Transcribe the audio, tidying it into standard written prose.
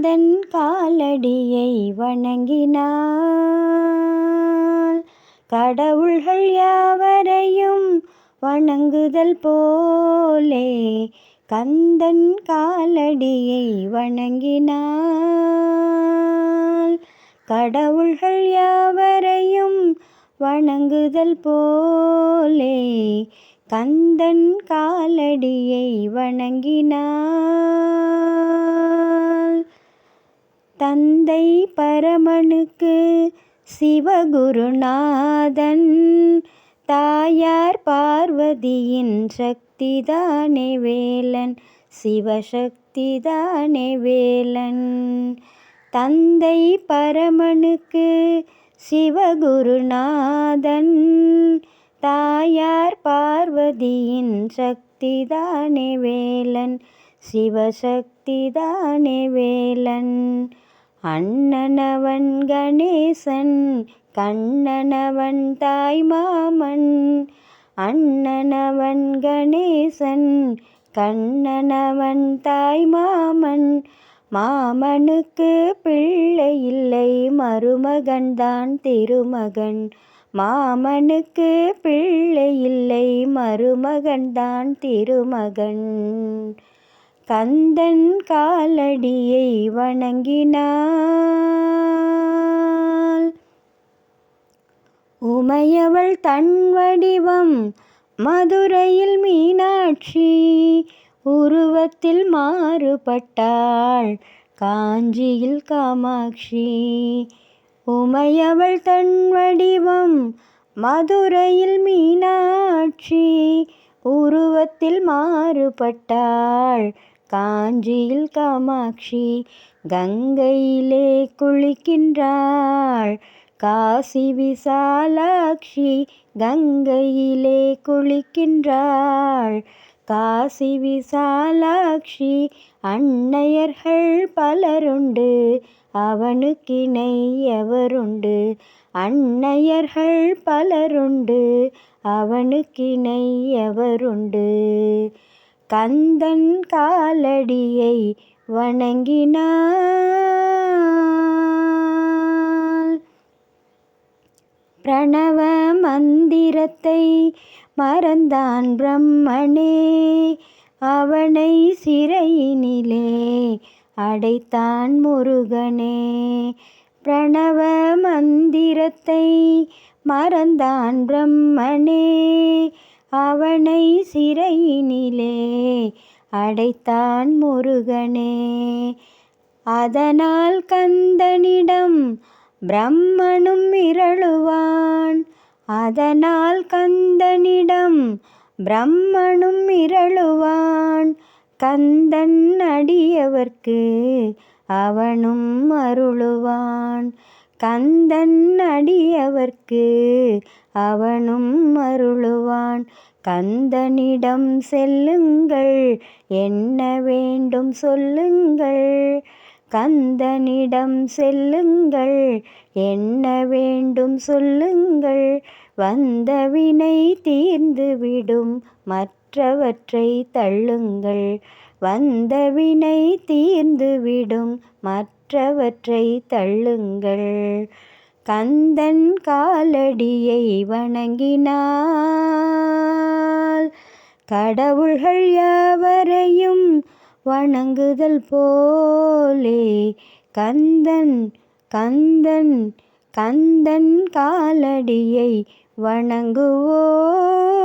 கந்தன் காலடியை வணங்கினால் கடவுள்கள் யாவரையும் வணங்குதல் போலே. கந்தன் காலடியை வணங்கினால் கடவுள்கள் யாவரையும் வணங்குதல் போலே. கந்தன் காலடியை வணங்கினால் தந்தை பரமனுக்கு சிவகுருநாதன், தாயார் பார்வதியின் சக்திதானே வேலன், சிவசக்திதானே வேலன். தந்தை பரமனுக்கு சிவகுருநாதன், தாயார் பார்வதியின் சக்திதானே வேலன், சிவசக்திதானே வேலன். அண்ணனவன் கணேசன், கண்ணனவன் தாய்மாமன். அண்ணனவன் கணேசன், கண்ணனவன் தாய்மாமன். மாமனுக்கு பிள்ளை இல்லை, மருமகன்தான் திருமகன். மாமனுக்கு பிள்ளை இல்லை, மருமகன்தான் திருமகன். கந்தன் காலடியை வணங்கினால் உமையவள் தன் வடிவம் மதுரையில் மீனாட்சி, உருவத்தில் மாறுபட்டாள் காஞ்சியில் காமாட்சி. உமையவள் தன் வடிவம் மதுரையில் மீனாட்சி, உருவத்தில் மாறுபட்டாள் காஞ்சியில் காமாட்சி. கங்கையிலே குளிக்கின்றாள் காசி விசாலாட்சி, கங்கையிலே குளிக்கின்றாள் காசி விசாலாட்சி. அன்னையர்கள் பலருண்டு, அவனுக்கிணை எவருண்டு. அன்னையர்கள் பலருண்டு, அவனுக்கிணை எவருண்டு. கந்தன் காலடியை வணங்கினால் பிரணவ மந்திரத்தை மறந்தான் பிரம்மனே, அவனை சிறையினிலே அடைத்தான் முருகனே. பிரணவ மந்திரத்தை மறந்தான் பிரம்மனே, அவனை சிறையினிலே அடைத்தான் முருகனே. அதனால் கந்தனிடம் பிரம்மனும் மிரளுவான், அதனால் கந்தனிடம் பிரம்மனும் மிரளுவான். கந்தன் அடியவர்க்கு அவனும் அருளுவான், கந்தன் அடியவர்க்கு அவனும் அருளுவான். கந்தனிடம் செல்லுங்கள், என்ன வேண்டும் சொல்லுங்கள். கந்தனிடம் செல்லுங்கள், என்ன வேண்டும் சொல்லுங்கள். வந்த வினை தீர்ந்துவிடும், மற்றவற்றை தள்ளுங்கள். வந்த வினை தீர்ந்துவிடும், மற்றவற்றை தள்ளுங்கள். கந்தன் காலடியை வணங்கினால் கடவுள்கள் யாவரையும் வணங்குதல் போலே. கந்தன் கந்தன் கந்தன் காலடியை வணங்குவோம்.